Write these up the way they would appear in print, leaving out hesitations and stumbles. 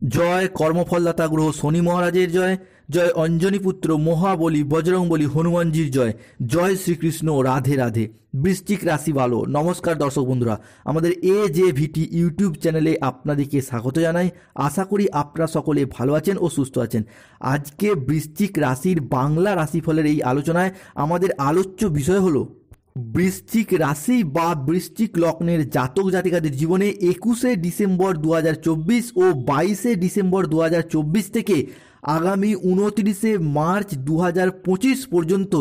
জয় কর্মফলদাতা গ্রহ শনি মহারাজের জয়, জয় অঞ্জনী পুত্র মহাবলী বজরংবলী হনুমানজির জয়, জয় শ্রীকৃষ্ণ, রাধে রাধে। বৃশ্চিক রাশি ভালো। নমস্কার দর্শক বন্ধুরা, আমাদের AJVT ইউটিউব চ্যানেলে আপনাদেরকে স্বাগত জানাই। আশা করি আপনারা সকলে ভালো আছেন ও সুস্থ আছেন। আজকে বৃশ্চিক রাশির বাংলা রাশিফলের এই আলোচনায় আমাদের আলোচ্য বিষয় হলো বৃশ্চিক রাশি বা বৃশ্চিক লগ্নের জাতক জাতিকাদের জীবনে 21শে ডিসেম্বর 2024 ও 22শে ডিসেম্বর 2024 থেকে আগামী 29শে মার্চ 2025 পর্যন্ত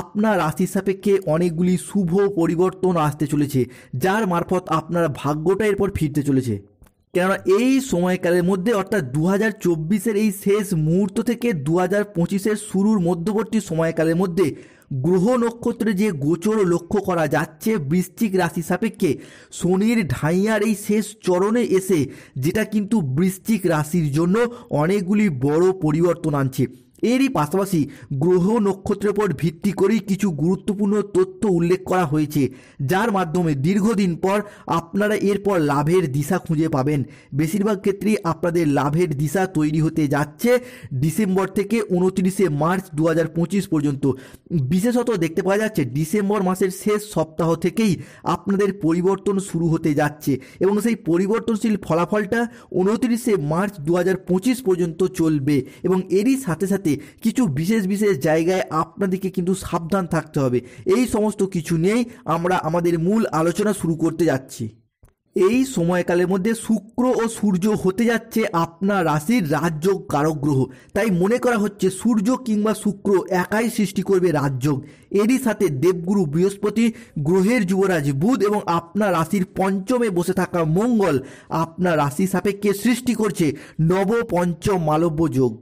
আপনার রাশি সাপেক্ষে অনেকগুলি শুভ পরিবর্তন আসতে চলেছে, যার মারফত আপনার ভাগ্যটা এরপর ফিরতে চলেছে। কেননা এই সময়কালের মধ্যে অর্থাৎ 2024-এর এই শেষ মুহূর্ত থেকে 2025-এর শুরুর মধ্যবর্তী সময়কালের মধ্যে গ্রহ নক্ষত্রে যে গোচর লক্ষ্য করা যাচ্ছে বৃশ্চিক রাশি সাপেক্ষে শনির ঢাইয়ার এই শেষ চরণে এসে, যেটা কিন্তু বৃশ্চিক রাশির জন্য অনেকগুলি বড় পরিবর্তন আনছে। এরই পাশাপাশি গ্রহ নক্ষত্রের উপর ভিত্তি করেই কিছু গুরুত্বপূর্ণ তথ্য উল্লেখ করা হয়েছে, যার মাধ্যমে দীর্ঘদিন পর আপনারা এরপর লাভের দিশা খুঁজে পাবেন। বেশিরভাগ ক্ষেত্রেই আপনাদের লাভের দিশা তৈরি হতে যাচ্ছে ডিসেম্বর থেকে 29শে মার্চ 2025 পর্যন্ত। বিশেষত দেখতে পাওয়া যাচ্ছে ডিসেম্বর মাসের শেষ সপ্তাহ থেকেই আপনাদের পরিবর্তন শুরু হতে যাচ্ছে এবং সেই পরিবর্তনশীল ফলাফলটা 29শে মার্চ 2025 পর্যন্ত চলবে। এবং এরই সাথে সাথে কিছু বিশেষ বিশেষ জায়গায় আপনাদেরকে কিন্তু সাবধান থাকতে হবে। এই সমস্ত কিছু নিয়েই আমরা আমাদের মূল আলোচনা শুরু করতে যাচ্ছি। এই সময়কালের মধ্যে শুক্র ও সূর্য হতে যাচ্ছে আপনার রাশির রাজযোগ কারক গ্রহ। তাই মনে করা হচ্ছে সূর্য কিংবা শুক্র একাই সৃষ্টি করবে রাজযোগ। এরই সাথে দেবগুরু বৃহস্পতি, গ্রহের যুবরাজ বুধ এবং আপনার রাশির পঞ্চমে বসে থাকা মঙ্গল আপনার রাশি সাপেক্ষে সৃষ্টি করছে নবপঞ্চম মালব্য যোগ।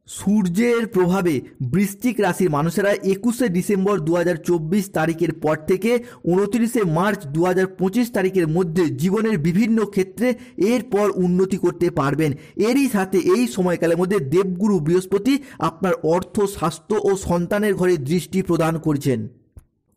সূর্যের প্রভাবে বৃশ্চিক রাশির মানুষেরা 21শে ডিসেম্বর 2024 তারিখের পর থেকে 29শে মার্চ 2025 তারিখের মধ্যে জীবনের বিভিন্ন ক্ষেত্রে এরপর উন্নতি করতে পারবেন। এরই সাথে এই সময়কালের মধ্যে দেবগুরু বৃহস্পতি আপনার অর্থ, স্বাস্থ্য ও সন্তানের ঘরে দৃষ্টি প্রদান করছেন।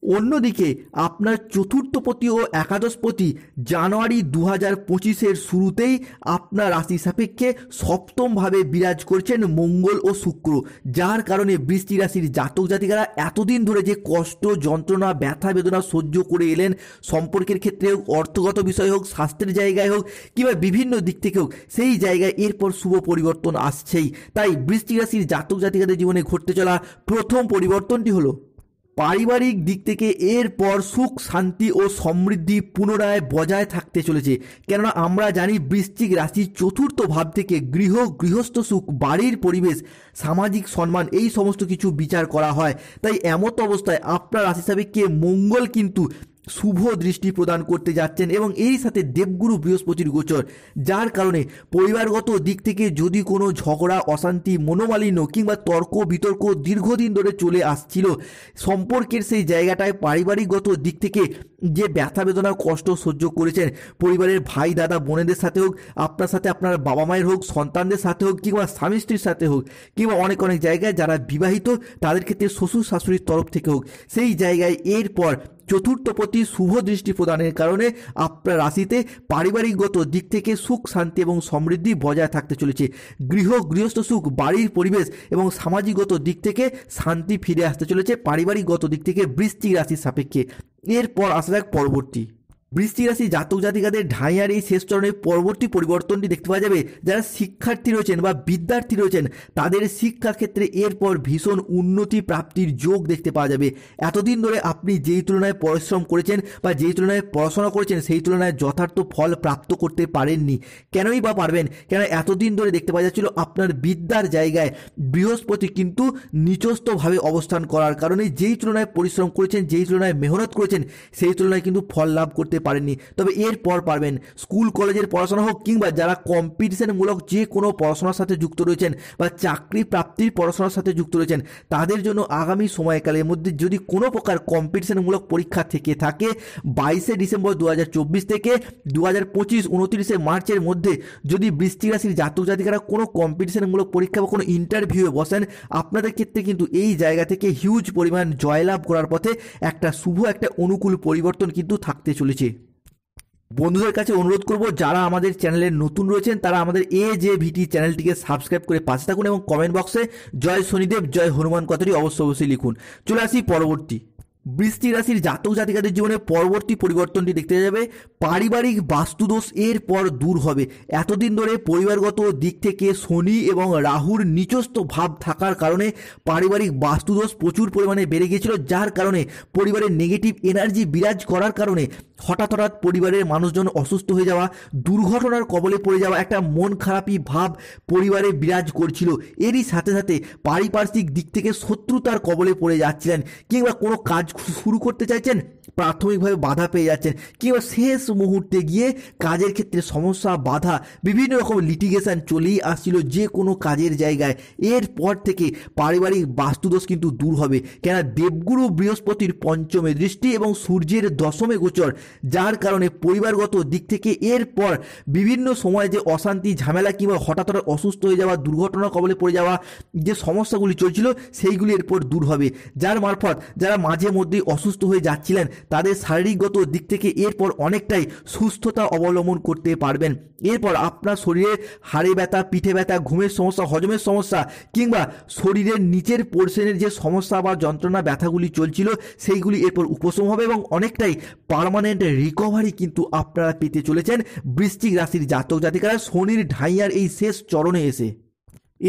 অন্যদিকে আপনার চতুর্থপতি ও একাদশপতি জানুয়ারি 2025-এর শুরুতেই আপনার রাশি সাপেক্ষে সপ্তমভাবে বিরাজ করছেন মঙ্গল ও শুক্র, যার কারণে বৃশ্চিক রাশির জাতক জাতিকারা এতদিন ধরে যে কষ্ট, যন্ত্রণা, ব্যথা বেদনা সহ্য করে এলেন, সম্পর্কের ক্ষেত্রে হোক, অর্থগত বিষয় হোক, স্বাস্থ্যের জায়গায় হোক কিংবা বিভিন্ন দিক থেকে হোক, সেই জায়গায় এরপর শুভ পরিবর্তন আসছেই। তাই বৃশ্চিক রাশির জাতক জাতিকাদের জীবনে ঘটতে চলা প্রথম পরিবর্তনটি হলো পারিবারিক দিক থেকে এরপর সুখ, শান্তি ও সমৃদ্ধি পুনরায় বজায় থাকতে চলেছে। কেননা আমরা জানি বৃশ্চিক রাশির চতুর্থ ভাব থেকে গৃহস্থ সুখ, বাড়ির পরিবেশ, সামাজিক সম্মান এই সমস্ত কিছু বিচার করা হয়। তাই এমত অবস্থায় আপনার রাশি সাপেক্ষে মঙ্গল কিন্তু শুভ দৃষ্টি প্রদান করতে যাচ্ছেন এবং এই সাথে দেবগুরু বৃহস্পতির গোচর, যার কারণে পরিবারগত দিক থেকে যদি কোনো ঝগড়া, অশান্তি, মনোমালিন্য কিংবা তর্ক বিতর্ক দীর্ঘদিন ধরে চলে আসছিল, সম্পর্কের সেই জায়গাটায় পারিবারিকগত দিক থেকে যে ব্যথা বেদনা, কষ্ট সহ্য করেছেন, পরিবারের ভাই দাদা বোনেদের সাথে হোক, আপনার সাথে আপনার বাবা মায়ের হোক, সন্তানদের সাথে হোক কিংবা স্বামী স্ত্রীর সাথে হোক, কিংবা অনেক অনেক জায়গায় যারা বিবাহিত তাদের ক্ষেত্রে শ্বশুর শাশুড়ির তরফ থেকে হোক, সেই জায়গায় এরপর চতুর্থপতি শুভ দৃষ্টি প্রদানের কারণে আপনার রাশিতে পারিবারিকগত দিক থেকে সুখ, শান্তি এবং সমৃদ্ধি বজায় থাকতে চলেছে। গৃহস্থ সুখ, বাড়ির পরিবেশ এবং সামাজিকগত দিক থেকে শান্তি ফিরে আসতে চলেছে পারিবারিকগত দিক থেকে বৃশ্চিক রাশির সাপেক্ষে। এরপর আসা যাক পরবর্তী বৃশ্চিক রাশি জাতক জাতিকাদের ঢাইয়ার এই শেষ চরণের পরবর্তী পরিবর্তনটি দেখতে পাওয়া যাবে যারা শিক্ষার্থী রয়েছেন বা বিদ্যার্থী রয়েছেন, তাদের শিক্ষাক্ষেত্রে এরপর ভীষণ উন্নতি প্রাপ্তির যোগ দেখতে পাওয়া যাবে। এতদিন ধরে আপনি যেই তুলনায় পরিশ্রম করেছেন বা যেই তুলনায় পড়াশোনা করেছেন সেই তুলনায় যথার্থ ফল প্রাপ্ত করতে পারেননি। কেনই বা পারবেন? কেন এতদিন ধরে দেখতে পাওয়া যাচ্ছিল আপনার বিদ্যার জায়গায় বৃহস্পতি কিন্তু নিচস্থভাবে অবস্থান করার কারণে যেই তুলনায় পরিশ্রম করেছেন, যেই তুলনায় মেহনত করেছেন, সেই তুলনায় কিন্তু ফল লাভ করতে পারেননি। তবে এরপর পারবেন। স্কুল কলেজের পড়াশোনা হোক কিংবা যারা কম্পিটিশনমূলক যে কোনো পড়াশোনার সাথে যুক্ত রয়েছেন বা চাকরি প্রাপ্তির পড়াশোনার সাথে যুক্ত রয়েছেন, তাদের জন্য আগামী সময়কালের মধ্যে যদি কোনো প্রকার কম্পিটিশনমূলক পরীক্ষা থেকে থাকে 22শে ডিসেম্বর 2024 থেকে 2025 29শে মার্চের মধ্যে যদি বৃশ্চিক রাশির জাতক জাতিকারা কোনো কম্পিটিশনমূলক পরীক্ষা বা কোনো ইন্টারভিউয়ে বসেন, আপনাদের ক্ষেত্রে কিন্তু এই জায়গা থেকে হিউজ পরিমাণ জয়লাভ করার পথে একটা শুভ, একটা অনুকূল পরিবর্তন কিন্তু থাকতে চলেছে। বন্ধুদের কাছে অনুরোধ করব, যারা আমাদের চ্যানেলে নতুন রয়েছেন তারা আমাদের AJVT চ্যানেলটিকে সাবস্ক্রাইব করে পাশে থাকুন এবং কমেন্ট বক্সে জয় শনিদেব জয় হনুমান কথাটি অবশ্যই লিখুন। চলে আসি পরবর্তী। বৃশ্চিক রাশির জাতক জাতিকাদের জীবনে পরবর্তী পরিবর্তনটি দেখতে যাবে পারিবারিক বাস্তুদোষ এর পর দূর হবে। এতদিন ধরে পরিবারগত দিক থেকে শনি এবং রাহুর নিচস্থ ভাব থাকার কারণে পারিবারিক বাস্তুদোষ প্রচুর পরিমাণে বেড়ে গিয়েছিল, যার কারণে পরিবারের নেগেটিভ এনার্জি বিরাজ করার কারণে হঠাৎ পরিবারের মানুষজন অসুস্থ হয়ে যাওয়া, দুর্ঘটনার কবলে পড়ে যাওয়া, একটা মন খারাপি ভাব পরিবারে বিরাজ করছিল। এরই সাথে সাথে পারিপার্শ্বিক দিক থেকে শত্রুতার কবলে পড়ে যাচ্ছিলেন, কিংবা কোনো কাজ শুরু করতে চাইছেন প্রাথমিকভাবে বাধা পেয়ে যাচ্ছেন, কিংবা শেষ মুহূর্তে গিয়ে কাজের ক্ষেত্রে সমস্যা বাধা বিভিন্ন রকম লিটিগেশন চলেই আসছিল যে কোনো কাজের জায়গায়। এরপর থেকে পারিবারিক বাস্তুদোষ কিন্তু দূর হবে, কেন দেবগুরু বৃহস্পতির পঞ্চমে দৃষ্টি এবং সূর্যের দশমে গোচর, যার কারণে পরিবারগত দিক থেকে এরপর বিভিন্ন সময় যে অশান্তি ঝামেলা কিংবা হঠাৎ অসুস্থ হয়ে যাওয়া, দুর্ঘটনার কবলে পড়ে যাওয়া যে সমস্যাগুলি চলছিল সেইগুলি এরপর দূর হবে, যার মারফত যারা মাঝে মধ্যেই অসুস্থ হয়ে যাচ্ছিলেন তাদের শারীরিকগত দিক থেকে এরপর অনেকটাই সুস্থতা অবলম্বন করতে পারবেন। এরপর আপনার শরীরে হাড়ে ব্যথা, পিঠে ব্যথা, ঘুমের সমস্যা, হজমের সমস্যা কিংবা শরীরের নিচের পোর্শনের যে সমস্যা বা যন্ত্রণা ব্যথাগুলি চলছিল সেইগুলি এরপর উপশম হবে এবং অনেকটাই পার্মানেন্ট রিকভারি কিন্তু আপনারা পেতে চলেছেন বৃশ্চিক রাশির জাতক জাতিকারা শনির ঢাইয়ার এই শেষ চরণে এসে।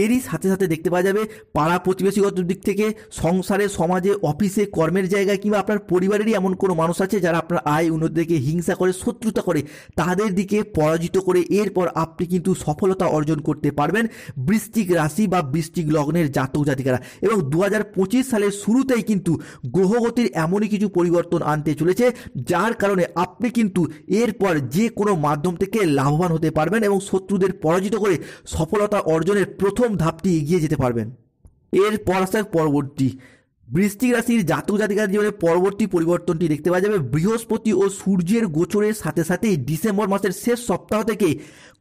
এরই সাথে সাথে দেখতে পাওয়া যাবে পাড়া প্রতিবেশীগত দিক থেকে, সংসারে, সমাজে, অফিসে, কর্মের জায়গায় কিংবা আপনার পরিবারেরই এমন কোনো মানুষ আছে যারা আপনার আয় উন্নতি দিকে হিংসা করে, শত্রুতা করে, তাদের দিকে পরাজিত করে এরপর আপনি কিন্তু সফলতা অর্জন করতে পারবেন বৃশ্চিক রাশি বা বৃশ্চিক লগ্নের জাতক জাতিকারা। এবং 2025 সালের শুরুতেই কিন্তু গ্রহগতির এমনই কিছু পরিবর্তন আনতে চলেছে, যার কারণে আপনি কিন্তু এরপর যে কোনো মাধ্যম থেকে লাভবান হতে পারবেন এবং শত্রুদের পরাজিত করে সফলতা অর্জনের প্রথম ধাপটি এগিয়ে যেতে পারবেন। এরপর আসা পরবর্তী বৃশ্চিক রাশির জাতক জাতিকার জীবনে পরবর্তী পরিবর্তনটি দেখতে পাওয়া যাবে বৃহস্পতি ও সূর্যের গোচরের সাথে সাথেই ডিসেম্বর মাসের শেষ সপ্তাহ থেকে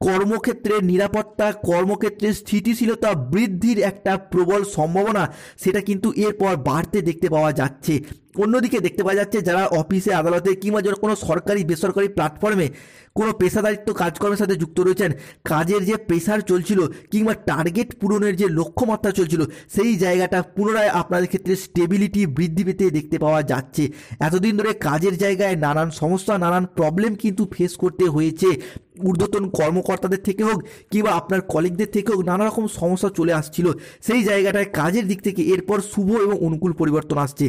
কর্মক্ষেত্রের নিরাপত্তা, কর্মক্ষেত্রে স্থিতিশীলতা বৃদ্ধির একটা প্রবল সম্ভাবনা সেটা কিন্তু এরপর বাড়তে দেখতে পাওয়া যাচ্ছে। অন্যদিকে দেখতে পাওয়া যাচ্ছে যারা অফিসে, আদালতে কিংবা যারা কোনো সরকারি বেসরকারি প্ল্যাটফর্মে কোনো পেশাদারিত্ব কাজকর্মের সাথে যুক্ত রয়েছেন, কাজের যে প্রেশার চলছিল কিংবা টার্গেট পূরণের যে লক্ষ্যমাত্রা চলছিল সেই জায়গাটা পুনরায় আপনাদের ক্ষেত্রে স্টেবিলিটি বৃদ্ধি পেতে দেখতে পাওয়া যাচ্ছে। এতদিন ধরে কাজের জায়গায় নানান সমস্যা, নানান প্রবলেম কিন্তু ফেস করতে হয়েছে, ঊর্ধ্বতন কর্মকর্তাদের থেকে হোক কিংবা আপনার কলিগদের থেকে হোক নানা রকম সমস্যা চলে আসছিল। সেই জায়গাটায় কাজের দিক থেকে এরপর শুভ এবং অনুকূল পরিবর্তন আসছে।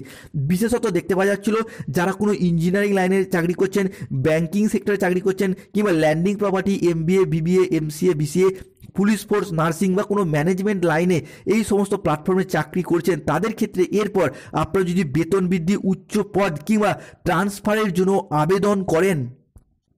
বিশেষত দেখতে পাওয়া যাচ্ছিল যারা কোনো ইঞ্জিনিয়ারিং লাইনে চাকরি করছেন, ব্যাংকিং সেক্টরে চাকরি করছেন কিংবা landing property, MBA, BBA, MCA, BCA, police force, nursing বা কোনো ম্যানেজমেন্ট লাইনে এই সমস্ত প্ল্যাটফর্মে চাকরি করছেন, তাদের ক্ষেত্রে এরপর আপনারা যদি বেতন বৃদ্ধি, উচ্চ পদ কিংবা ট্রান্সফারের জন্য আবেদন করেন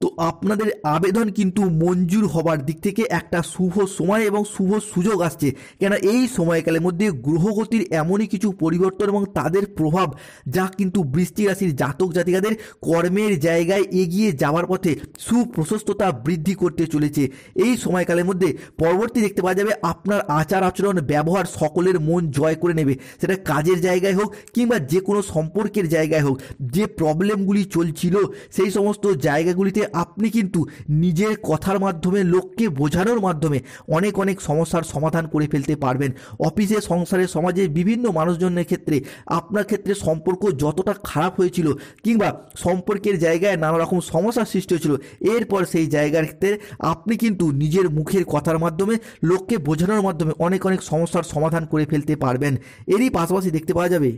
তো আপনাদের আবেদন কিন্তু মঞ্জুর হবার দিক থেকে একটা শুভ সময় এবং শুভ সুযোগ আসছে। কেন এই সময়কালের মধ্যে গ্রহগতির এমনই কিছু পরিবর্তন এবং তাদের প্রভাব যা কিন্তু বৃশ্চিক রাশির জাতক জাতিকাদের কর্মের জায়গায় এগিয়ে যাওয়ার পথে সুপ্রশস্ততা বৃদ্ধি করতে চলেছে। এই সময়কালের মধ্যে পরবর্তী দেখতে পাওয়া যাবে আপনার আচার আচরণ ব্যবহার সকলের মন জয় করে নেবে, সেটা কাজের জায়গায় হোক কিংবা যে কোনো সম্পর্কের জায়গায় হোক। যে প্রবলেমগুলি চলছিল সেই সমস্ত জায়গাগুলিতে আপনি কিন্তু নিজের কথার মাধ্যমে, লোককে বোঝানোর মাধ্যমে অনেক অনেক সমস্যার সমাধান করে ফেলতে পারবেন। অফিসে, সংসারে, সমাজে বিভিন্ন মানুষজনের ক্ষেত্রে আপনার ক্ষেত্রে সম্পর্ক যতটা খারাপ হয়েছিল কিংবা সম্পর্কের জায়গায় নানা রকম সমস্যার সৃষ্টি হয়েছিল, এরপর সেই জায়গার ক্ষেত্রে আপনি কিন্তু নিজের মুখের কথার মাধ্যমে, লোককে বোঝানোর মাধ্যমে অনেক অনেক সমস্যার সমাধান করে ফেলতে পারবেন। এরই পাশাপাশি দেখতে পাওয়া যাবে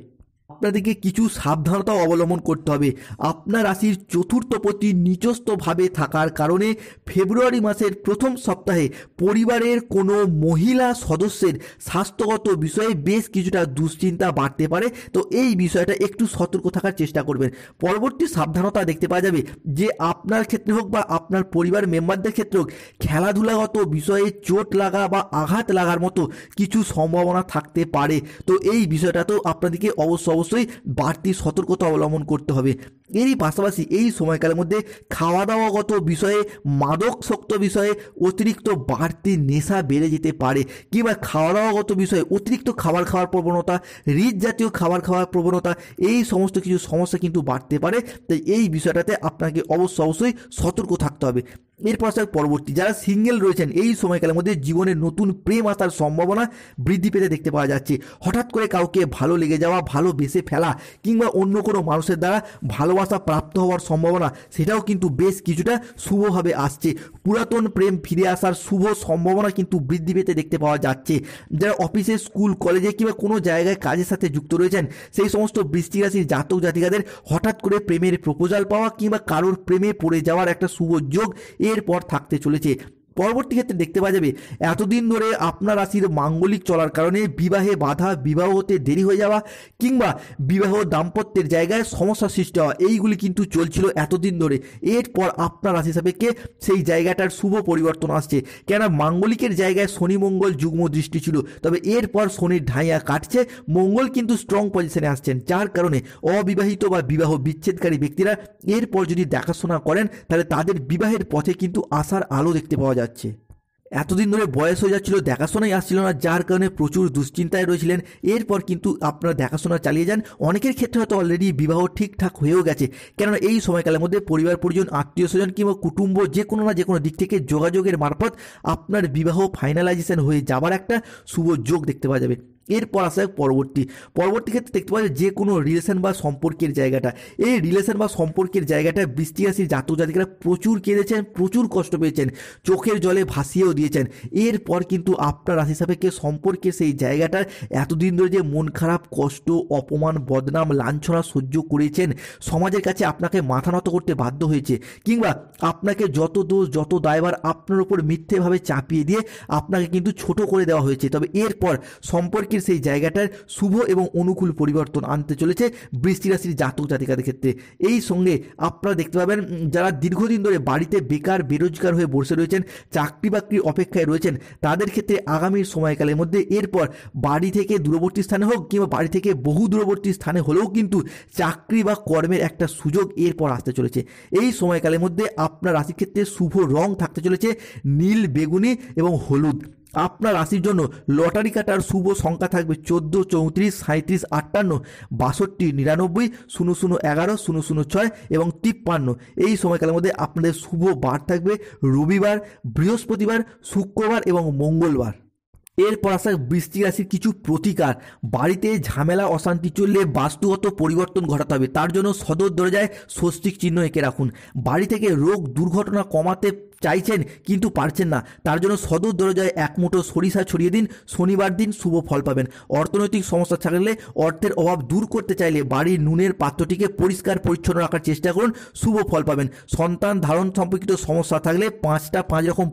আপনাদেরকে কিছু সাবধানতা অবলম্বন করতে হবে। আপনার রাশির চতুর্থপতি নিচস্থভাবে থাকার কারণে ফেব্রুয়ারি মাসের প্রথম সপ্তাহে পরিবারের কোনো মহিলা সদস্যের স্বাস্থ্যগত বিষয়ে বেশ কিছুটা দুশ্চিন্তা বাড়তে পারে, তো এই বিষয়টা একটু সতর্ক থাকার চেষ্টা করবেন। পরবর্তী সাবধানতা দেখতে পাওয়া যাবে যে আপনার ক্ষেত্রে হোক বা আপনার পরিবার মেম্বারদের ক্ষেত্রে হোক খেলাধুলাগত বিষয়ে চোট লাগা বা আঘাত লাগার মতো কিছু সম্ভাবনা থাকতে পারে, তো এই বিষয়টা তো আপনাদেরকে অবশ্যই বাড়তি সতর্কতা অবলম্বন করতে হবে। এরই পাশাপাশি এই সময়কালের মধ্যে খাওয়া দাওয়াগত বিষয়ে, মাদকাসক্ত বিষয়ে অতিরিক্ত বাড়তি নেশা বেড়ে যেতে পারে, কিংবা খাওয়া দাওয়াগত বিষয়ে অতিরিক্ত খাবার খাওয়ার প্রবণতা, রিচ জাতীয় খাবার খাওয়ার প্রবণতা, এই সমস্ত কিছু সমস্যা কিন্তু বাড়তে পারে। তাই এই বিষয়টাতে আপনাকে অবশ্যই সতর্ক থাকতে হবে। এরপর আসলে পরবর্তী, যারা সিঙ্গেল রয়েছেন এই সময়কালের মধ্যে জীবনে নতুন প্রেম আসার সম্ভাবনা বৃদ্ধি পেতে দেখতে পাওয়া যাচ্ছে। হঠাৎ করে কাউকে ভালো লেগে যাওয়া, ভালোবেসে ফেলা, কিংবা অন্য কোনো মানুষের দ্বারা ভালোবাসা প্রাপ্ত হওয়ার সম্ভাবনা, সেটাও কিন্তু বেশ কিছুটা শুভভাবে আসছে। পুরাতন প্রেম ফিরে আসার শুভ সম্ভাবনা কিন্তু বৃদ্ধি পেতে দেখতে পাওয়া যাচ্ছে। যারা অফিসে, স্কুল, কলেজে কিংবা কোনো জায়গায় কাজের সাথে যুক্ত রয়েছেন সেই সমস্ত বৃশ্চিক রাশির জাতক জাতিকাদের হঠাৎ করে প্রেমের প্রপোজাল পাওয়া কিংবা কারোর প্রেমে পড়ে যাওয়ার একটা শুভ যোগ এরপর থাকতে চলেছে। পরবর্তী ক্ষেত্রে দেখতে পাওয়া যাবে এতদিন ধরে আপনার রাশির মাঙ্গলিক চলার কারণে বিবাহে বাধা, বিবাহ হতে দেরি হয়ে যাওয়া, কিংবা বিবাহ দাম্পত্যের জায়গায় সমস্যা সৃষ্টি হওয়া, এইগুলি কিন্তু চলছিল এতদিন ধরে। এরপর আপনার রাশি সাপেক্ষে সেই জায়গাটার শুভ পরিবর্তন আসছে। কেননা মাঙ্গলিকের জায়গায় শনি মঙ্গল যুগ্ম দৃষ্টি ছিল, তবে এরপর শনির ঢাইয়া কাটছে, মঙ্গল কিন্তু স্ট্রং পজিশনে আসছেন, যার কারণে অবিবাহিত বা বিবাহ বিচ্ছেদকারী ব্যক্তিরা এরপর যদি দেখাশোনা করেন তাহলে তাদের বিবাহের পথে কিন্তু আশার আলো দেখতে পাওয়া যাচ্ছে। এতদিন ধরে বয়স হয়ে যাচ্ছিল, দেখাশোনাই আসছিল না, যার কারণে প্রচুর দুশ্চিন্তায় রয়েছিলেন। এরপর কিন্তু আপনারা দেখাশোনা চালিয়ে যান। অনেকের ক্ষেত্রে হয়তো অলরেডি বিবাহ ঠিকঠাক হয়েও গেছে, কেননা এই সময়কালের মধ্যে পরিবার পরিজন, আত্মীয় স্বজন কিংবা কুটুম্ব যে কোনো না যে কোনো দিক থেকে যোগাযোগের মারফত আপনার বিবাহ ফাইনালাইজেশন হয়ে যাবার একটা শুভ যোগ দেখতে পাওয়া যাবে। এরপর আসা পরবর্তী ক্ষেত্রে দেখতে পাওয়া যায় যে কোনো রিলেশন বা সম্পর্কের জায়গাটা, এই রিলেশন বা সম্পর্কের জায়গাটা বৃশ্চিক রাশির জাতক জাতিকারা প্রচুর কেঁদেছেন, প্রচুর কষ্ট পেয়েছেন, চোখের জলে ভাসিয়েও দিয়েছেন। এরপর কিন্তু আপনার রাশি সাপেক্ষে সম্পর্কের সেই জায়গাটার এতদিন ধরে যে মন খারাপ, কষ্ট, অপমান, বদনাম, লাঞ্ছনা সহ্য করেছেন, সমাজের কাছে আপনাকে মাথা নত করতে বাধ্য হয়েছে, কিংবা আপনাকে যত দোষ, যত দায়ভার আপনার উপর মিথ্যেভাবে চাপিয়ে দিয়ে আপনাকে কিন্তু ছোট করে দেওয়া হয়েছে, তবে এরপর সম্পর্কে সেই জায়গাটার শুভ এবং অনুকূল পরিবর্তন আনতে চলেছে বৃশ্চিক রাশির জাতক জাতিকাদের ক্ষেত্রে। এই সঙ্গে আপনারা দেখতে পাবেন যারা দীর্ঘদিন ধরে বাড়িতে বেকার, বেরোজগার হয়ে বসে রয়েছেন, চাকরি বাকরির অপেক্ষায় রয়েছেন, তাদের ক্ষেত্রে আগামী সময়কালের মধ্যে এরপর বাড়ি থেকে দূরবর্তী স্থানে হোক কিংবা বাড়ি থেকে বহু দূরবর্তী স্থানে হলেও কিন্তু চাকরি বা কর্মের একটা সুযোগ এরপর আসতে চলেছে। এই সময়কালের মধ্যে আপনার রাশির ক্ষেত্রে শুভ রং থাকতে চলেছে নীল, বেগুনি এবং হলুদ। আপনার রাশির জন্য লটারি কাটার শুভ সংখ্যা থাকবে 14, 34, 37, 58, 62, 99, 00, 11, 006 এবং 53। এই সময়কালের মধ্যে আপনাদের শুভ বার থাকবে রবিবার, বৃহস্পতিবার, শুক্রবার এবং মঙ্গলবার। এরপর আসা বৃশ্চিক রাশির কিছু প্রতিকার। বাড়িতে ঝামেলা অশান্তি চললে বাস্তুগত পরিবর্তন ঘটাতে হবে, তার জন্য সদর দরজায় স্বস্তিক চিহ্ন এঁকে রাখুন। বাড়ি থেকে রোগ দুর্ঘটনা কমাতে চাইছেন কিন্তু পারছেন না, তার জন্য সদর দরজায় এক মুঠো সরিষা ছড়িয়ে দিন, শনিবার দিন শুভ ফল পাবেন। অর্থনৈতিক সমস্যা থাকলে, অর্থের অভাব দূর করতে চাইলে বাড়ির নুনের পাত্রটিকে পরিষ্কার পরিচ্ছন্ন রাখার চেষ্টা করুন, শুভ ফল পাবেন। সন্তান ধারণ সম্পর্কিত সমস্যা থাকলে 5 রকম